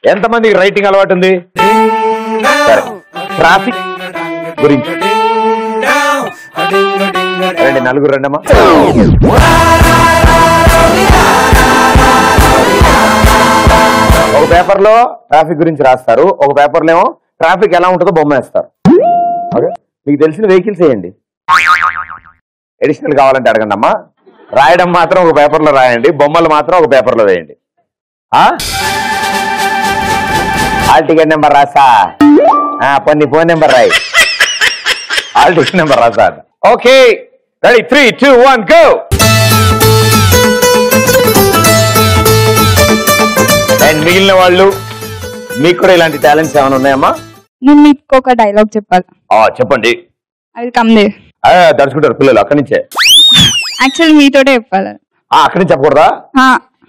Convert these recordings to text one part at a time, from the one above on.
ఎంతమందికి రైటింగ్ అలవాటు ఉంది? సరే, ట్రాఫిక్ గురించి రండి, నలుగురు రండమ్మా. ఒక పేపర్ లో ట్రాఫిక్ గురించి రాస్తారు, ఒక పేపర్ లో ఏమో ట్రాఫిక్ ఎలా ఉంటుందో బొమ్మ వేస్తారు. ఓకే, మీకు తెలిసిన వెహికల్స్ వేయండి, అడిషనల్ కావాలంటే అడగండి అమ్మా. రాయడం మాత్రం ఒక పేపర్ లో రాయండి, బొమ్మలు మాత్రం ఒక పేపర్ లో వేయండి. హాల్ టికెట్ నెంబర్ రాసా, కొన్ని ఫోన్ నెంబర్ రాయి, హాల్ టికెట్ నెంబర్ రాసా. Okay, ready, 3, 2, 1 go. అండ్ మిగిలిన వాళ్ళు మీకు కూడా ఇలాంటి టాలెంట్స్ ఏమైనా ఉన్నాయమ్మా? నేను మీకు ఒక డైలాగ్ చెప్పాలి. చెప్పండి. అది కమ్ దే. దడుచుకుంటారు పిల్లలు అక్కడి నుంచే. యాక్చువల్లీ మీతోటే చెప్పాలి. అక్కడి నుంచి చెప్పకూడదా?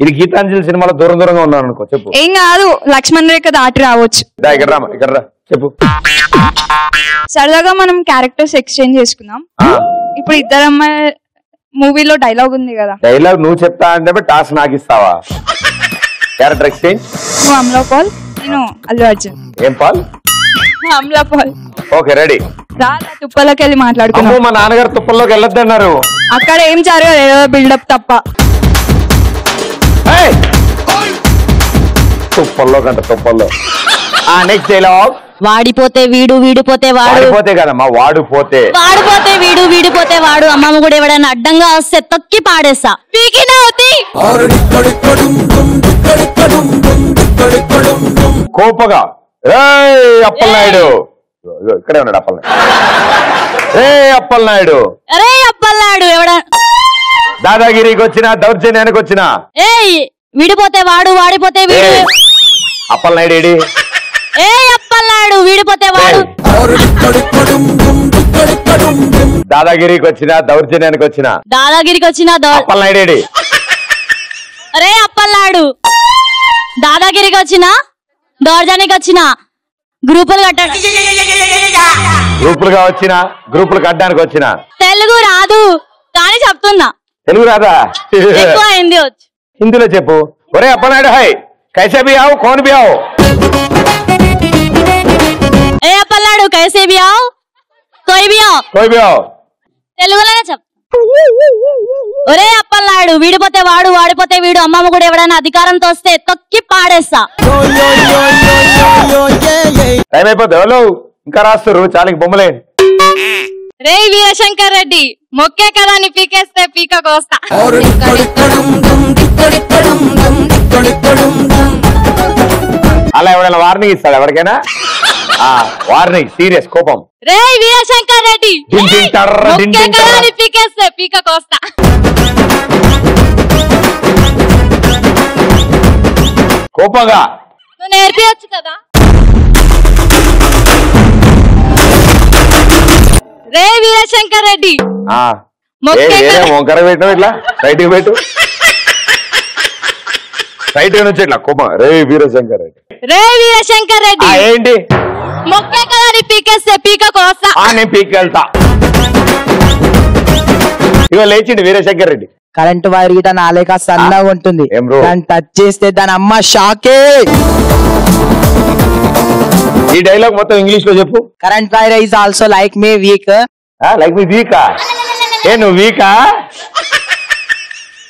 ఇది గీతాంజలి సినిమాలో దూరం దూరంగా ఉన్నాను అనుకో, చెప్పు. ఏం కాదు, లక్ష్మణ్ రేఖ దాటి రావచ్చు. ఇక్కడ రా చెప్పు. సరదాగా మనం క్యారెక్టర్స్ ఎక్స్చేంజ్ చేసుకుందాం. ఇప్పుడు ఇద్దరు అమ్మాయి మూవీలో డైలాగ్ ఉంది కదా. డైలాగ్ నువ్వు చెప్తా అంటే టాస్క్ నాకు ఇస్తావా? Character exchange. నువ్వు అమలా పాల్, నేను అల్లు అర్జున్. ఏం పాల్? అమలా పాల్. Okay, ready. తుప్పలోకి వెళ్ళి మాట్లాడుకున్నాం. మా నాన్నగారు తుప్పల్లోకి వెళ్ళొద్దన్నారు. అక్కడ ఏం జరగదు, ఏదో బిల్డప్ తప్ప. తుప్పల్లో కంట తుప్పల్లో. Next dialogue. వాడిపోతే వీడు, వీడిపోతే వాడు. వాడిపోతే కదమ్మా, వాడిపోతే. వాడిపోతే వీడు, వీడిపోతే వాడు. అమ్మమ్మ కూడా ఎవడైనా అడ్డంగా వస్తే తొక్కి పాడేస్తా. కోపగా అప్పలనాయుడు. ఇక్కడే ఉన్నాడు అప్పలనాయుడు. అప్పలనాయుడు. అప్పలనాయుడు ఎవడ దాదాగిరికి వచ్చిన, దౌర్జన్యానికి వచ్చిన. విడిపోతే వాడు, వాడిపోతే వీడు. అప్పలనాయుడు ఏడి? అప్పలనాయుడు వీడిపోతే వాడు. దాదాగిరికి వచ్చిన, దౌర్జన్యానికి వచ్చిన. దాదాగిరికి వచ్చిన అప్పలనాయుడు ఏడి? అప్పలనాయుడు దాదాగిరికి వచ్చిన, దౌర్జన్యానికి వచ్చిన. గ్రూపులు కట్టాడు. గ్రూపులుగా వచ్చిన, గ్రూపులు కట్టడానికి వచ్చిన. తెలుగు రాదు కానీ చెప్తున్నా. తెలుగు రాదా? ఎక్కువ హిందీ వచ్చు. హిందీలో చెప్పు. ఒరే అప్పలనాయుడు, హై కైసే భీ ఆవు, కౌన్ భీ ఆవు. అప్పలనాయుడు కైసే భీ ఆవు, కోయి భీ ఆవు. కోయి భీ ఆవు. తెలుగులోనే చెప్తా. ఒరే అప్పలనాయుడు వీడిపోతే వాడు, వాడిపోతే వీడు. అమ్మమ్మ కూడా ఎవడైనా అధికారంతో వస్తే తొక్కి పాడేస్తా. టైం అయిపోద్ది. ఎవరు ఇంకా రాస్తారు? చాలకి బొమ్మలే. రే వీరశంకర్ రెడ్డి, మొక్కే కదా అని పీకేస్తే పీక కోస్తా. అలా ఎవరైనా వార్నింగ్ ఇస్తాడు ఎవరికైనా? వార్నింగ్, సీరియస్ కోపం. రే వీరశంకర్ రెడ్డి, మొక్కే కదా అని పీకేస్తే పీక కోస్తా. కోపంగా. నువ్వు నేర్పియొచ్చు కదా. రే వీరశంకర్ రెడ్డి, వంకర పెట్టు, ఇట్లా రైట్ పెట్టు, రైట్ నుంచి ఇట్లా కోపం. రే వీరశంకర్ రెడ్డి, రే వీరశంకర్ రెడ్డి ఏంటి? మొక్కే కదా అని పీకేస్తే పీక కోస్తా. నేను పీకెళ్తా. ఇగో లేచిండి వీరశంకర్ రెడ్డి. కరెంట్ వైర్ గిట నాలేక సన్నగా ఉంటుంది, దాన్ని టచ్ చేస్తే దాని అమ్మ షాకే. ఈ డైలాగ్ మొత్తం ఇంగ్లీష్ లో చెప్పు. Current wire is also like me weak. Like me వీకా? ఏ నువ్వు వీకా?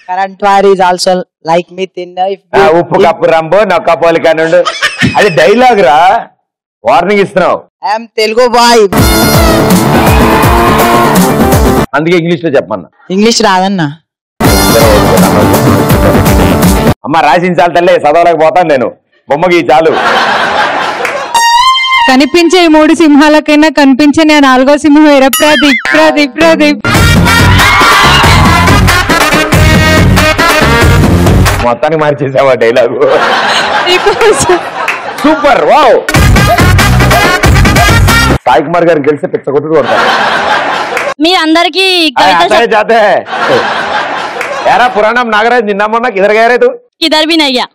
Current wire is also like me తిన్న. ఉప్పు కప్పు రంబో నొక్క పోలిక నుండు. అది డైలాగ్ రా, వార్నింగ్ ఇస్తున్నావు. ఐఎమ్ తెలుగు బాయ్, అందుకే ఇంగ్లీష్ లో చెప్పమన్నా. ఇంగ్లీష్ రాదన్నా. అమ్మ రాసించాలి తల్లే, చదవలేకపోతాను నేను. బొమ్మకి చాలు. కనిపించే 3 సింహాలకైనా కనిపించే 4వ సింహం ఎర ప్రదీప్. ప్రదీప్ ప్రదీప్ మొత్తానికి మార్చేసావా dialogue? Super, wow. Sai Kumar గారికి తెలిస్తే పిచ్చ కొట్టుడు కొడతారు. మీరందరికీ यारा पुराना नागराज నిన్న మొన్న కిదర్ గయరే తు? కిదర్ भी नहीं गया.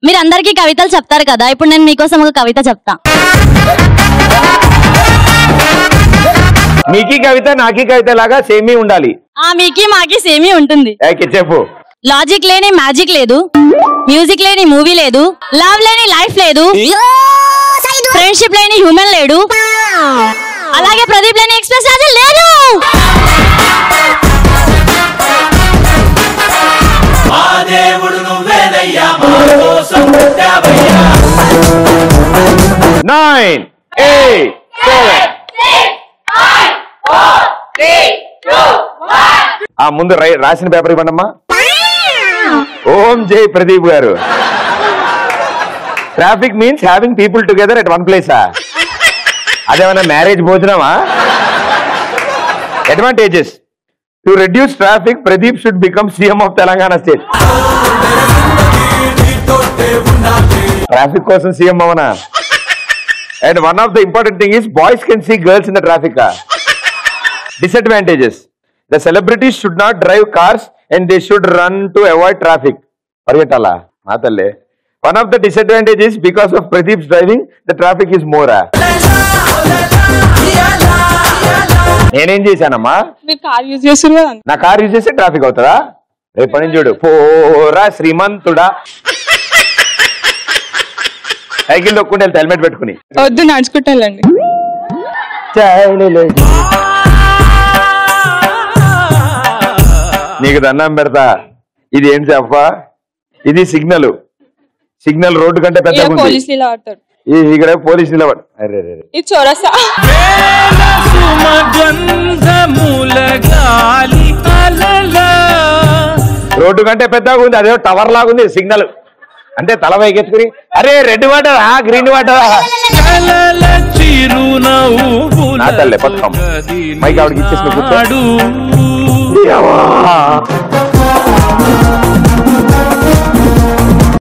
మీరందరికీ కవితలు చెప్తారు కదా, ఇప్పుడు నేను మీకోసం ఒక కవిత చెప్తా. మీకి కవిత నాకి కవిత లాగా సేమీ ఉండాలి. మీకి మాకి సేమీ ఉంటుంది. చెప్పు. లాజిక్ లేని మ్యాజిక్ లేదు, మ్యూజిక్ లేని మూవీ లేదు, లవ్ లేని లైఫ్ లేదు, ఫ్రెండ్షిప్ లేని హ్యూమన్ లేడు, అలాగే ప్రదీప్ లేని ఎక్స్ప్రెస్ రాజా లేదు. 9, 8, 7. ముందు రాసిన పేపర్ ఇవ్వండమ్మా. ఓం జై ప్రదీప్ గారు. Traffic means having people together at one ప్లేసా? అదేమన్నా మ్యారేజ్ భోజనమా? Advantages: to reduce traffic, Pradeep should become CM of Telangana state. Traffic కోసం సీఎం అవనా? And one of the important thing is boys can see girls in the traffic. Disadvantages: the celebrities should not drive cars and they should run to avoid traffic. Pariyatala matalle. One of the disadvantages, because of Pradeep's driving, the traffic is more. నేనేం చేశానమ్మా? మీరు car use చేస్తారు కదా, నా car use చేస్తే traffic అవుతుందా? రేపటి చూడు, పోరా శ్రీమంతుడా. సైకిల్ తొక్కుంటే హెల్మెట్ పెట్టుకుని. వద్దు, నడుచుకుంటానండి. నీకు దండం పెడతా. ఇది ఏంటి చెప్ప? ఇది సిగ్నల్. సిగ్నల్ రోడ్డు కంటే పెద్ద ఇక్కడ పోలీసు నిలబడి. రోడ్డు కంటే పెద్దగా ఉంది, అదే టవర్ లాగుంది సిగ్నల్. అంటే తల పైకెత్తుకుని, అరే రెడ్ వాటర్ గ్రీన్ వాటర్. నా తల్లే పథకం మైక్ ఆవిడకి ఇచ్చేసిన కూర్చోడు.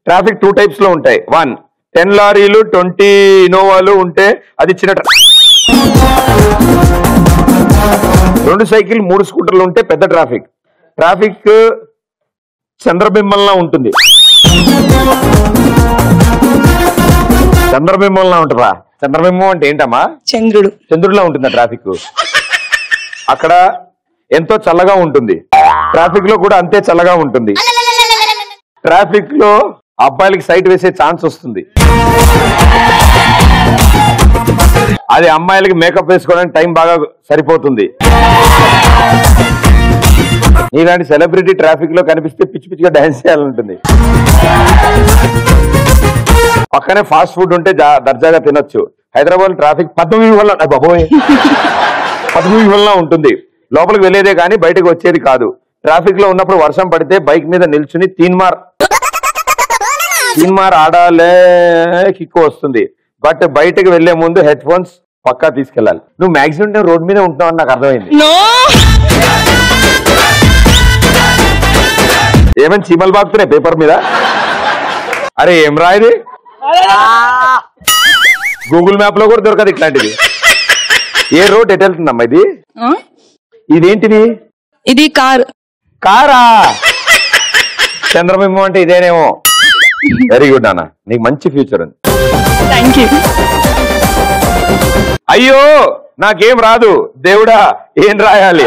ట్రాఫిక్ 2 టైప్స్ లో ఉంటాయి. 1, 10 లారీలు 20 ఇన్నోవాలు ఉంటే అది చిన్న. 2 సైకిల్ 3 స్కూటర్లు ఉంటే పెద్ద ట్రాఫిక్. ట్రాఫిక్ చంద్రబింబంలా ఉంటుంది. చంద్రబింబంలా ఉంటుందా? చంద్రబింబం అంటే ఏంటమ్మా? చంద్రుడిలా ఉంటుందా ట్రాఫిక్? అక్కడ ఎంతో చల్లగా ఉంటుంది. ట్రాఫిక్ లో కూడా అంతే చల్లగా ఉంటుంది. ట్రాఫిక్ లో అబ్బాయిలకి సైట్ వేసే ఛాన్స్ వస్తుంది. అది అమ్మాయిలకి మేకప్ వేసుకోవడానికి టైం బాగా సరిపోతుంది. ఇలాంటి సెలబ్రిటీ ట్రాఫిక్ లో కనిపిస్తే పిచ్చి పిచ్చిగా డాన్స్ చేయాలంటుంది. పక్కనే ఫాస్ట్ ఫుడ్ ఉంటే దర్జాగా తినొచ్చు. హైదరాబాద్ ట్రాఫిక్ పద్మవ్యూహంలా ఉంటుంది. లోపలికి వెళ్ళేదే కానీ బయటకు వచ్చేది కాదు. ట్రాఫిక్ లో ఉన్నప్పుడు వర్షం పడితే బైక్ మీద నిల్చుని తీన్మార్ ఆడాలే కిక్కు వస్తుంది. బట్ బయటకు వెళ్లే ముందు హెడ్ ఫోన్స్ పక్కా తీసుకెళ్ళాలి. నువ్వు మాక్సిమం రోడ్ మీద ఉంటున్నావు అని నాకు అర్థమైంది. ఏమైనా చీమలు బాగుతున్నాయి పేపర్ మీద? అరే ఏం రాయది? గూగుల్ మ్యాప్ లో కూడా దొరకదు ఇట్లాంటిది. ఏ రోడ్ ఎటు వెళ్తుందమ్మా ఇది? ఇదేంటిది? ఇది కారా? చంద్రబింబం అంటే ఇదేనేమో. వెరీ గుడ్ అన్న, నీకు మంచి ఫ్యూచర్ ఉంది. అయ్యో నాకేం రాదు దేవుడా, ఏం రాయాలి?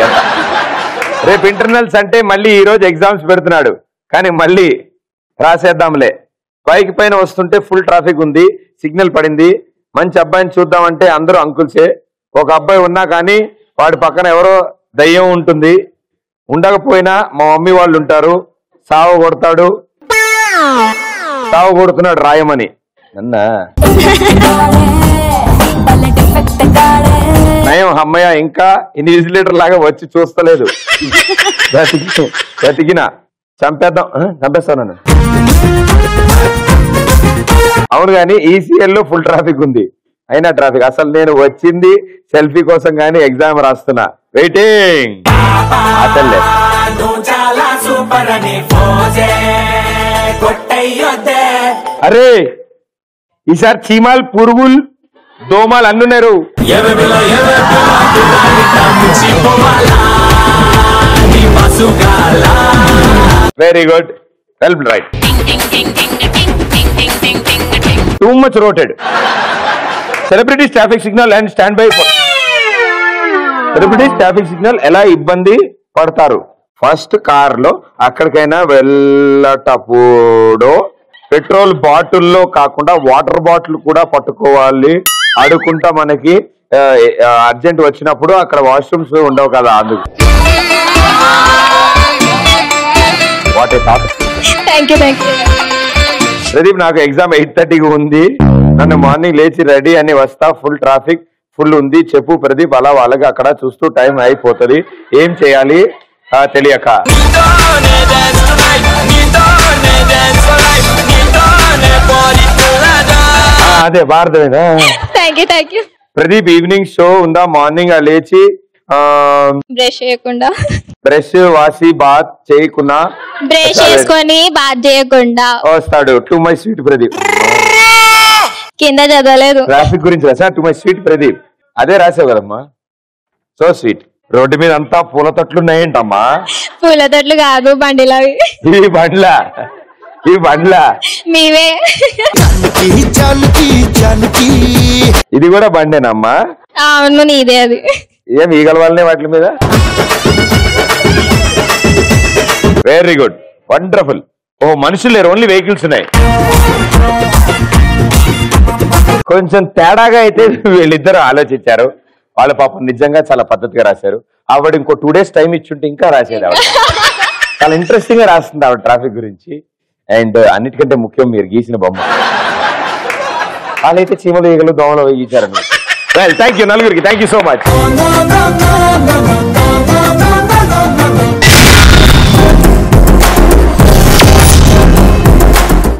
రేపు ఇంటర్నల్స్ అంటే మళ్ళీ ఈ రోజు ఎగ్జామ్స్ పెడుతున్నాడు, కానీ మళ్ళీ రాసేద్దాంలే. బైక్ పైన వస్తుంటే ఫుల్ ట్రాఫిక్ ఉంది, సిగ్నల్ పడింది. మంచి అబ్బాయిని చూద్దామంటే అందరూ అంకుల్సే. ఒక అబ్బాయి ఉన్నా కానీ వాడి పక్కన ఎవరో దయ్యం ఉంటుంది. ఉండకపోయినా మా మమ్మీ వాళ్ళు ఉంటారు. సావు కొడుతున్నాడు రాయమని. అన్నా నయం అమ్మయ్య, ఇంకా ఇన్విజిలేటర్ లాగా వచ్చి చూస్తలేదు. బ్రతికిన చంపేస్తాను నన్ను. అవును కానీ ఈసీఎల్ లో ఫుల్ ట్రాఫిక్ ఉంది. అయినా ట్రాఫిక్. అసలు నేను వచ్చింది సెల్ఫీ కోసం కానీ ఎగ్జామ్ రాస్తున్నా. వెయిటింగ్. అసలే అరే ఈసారి చీమాల్ పురుగులు దోమలు అన్నున్నారు. Very good, well right. Too much rotted. Celebrities traffic signal and stand by. Celebrities traffic signal ఎలా ఇబ్బంది పడతారు? ఫస్ట్ కార్ లో అక్కడికైనా వెళ్ళటప్పుడు పెట్రోల్ బాటిల్లో కాకుండా వాటర్ బాటిల్ కూడా పట్టుకోవాలి. అడుకుంటా మనకి అర్జెంట్ వచ్చినప్పుడు అక్కడ వాష్రూమ్స్ ఉండవు కదా, అందుకు. What a thought. ప్రదీప్, నాకు ఎగ్జామ్ 8:30కి ఉంది. నన్ను మార్నింగ్ లేచి రెడీ అని వస్తా. ఫుల్ ట్రాఫిక్ ఫుల్ ఉంది. చెప్పు ప్రదీప్. అలా వాళ్ళకి అక్కడ చూస్తూ టైం అయిపోతుంది. ఏం చేయాలి తెలియక. అదే భారతమేనా. ప్రదీప్, ఈవినింగ్ షో ఉందా? మార్నింగ్ లేచి బ్రష్ చేయకుండా, బ్రష్ వాసి బాత్ చేయకుండా, బ్రష్ చేసుకొని బాత్ చేయకుండా వస్తాడు. To my sweet Pradeep. కింద చదవలేదు. ట్రాఫిక్ గురించి రాసా. To my sweet Pradeep. అదే రాసావు కదమ్మా. So sweet. రోడ్డు మీద అంతా పూల తొట్లు ఉన్నాయేంటమ్మా? పూల తొట్లు కాదు, బండిలవి. ఈ బండ్ల మీవే. ఇది కూడా బండేనమ్మా? అవును, నీదే అది. ఏం ఈగల వాళ్ళనే వాటి మీద. Very good, wonderful. ఓ మనుషులు లేరు, ఓన్లీ వెహికల్స్ ఉన్నాయి. కొంచెం తేడాగా అయితే వీళ్ళిద్దరు ఆలోచించారు. వాళ్ళ పాపం నిజంగా చాలా పద్ధతిగా రాశారు. ఆవిడ ఇంకో 2 days టైం ఇచ్చుంటే ఇంకా రాసేది. ఆవిడ చాలా ఇంట్రెస్టింగ్ గా రాస్తుంది ఆవిడ ట్రాఫిక్ గురించి. అండ్ అన్నిటికంటే ముఖ్యం మీరు గీసిన బొమ్మ. వాళ్ళైతే చీమలు ఈగలు దోమలు గీచారు. థ్యాంక్ యూ నలుగురికి. Thank you so much.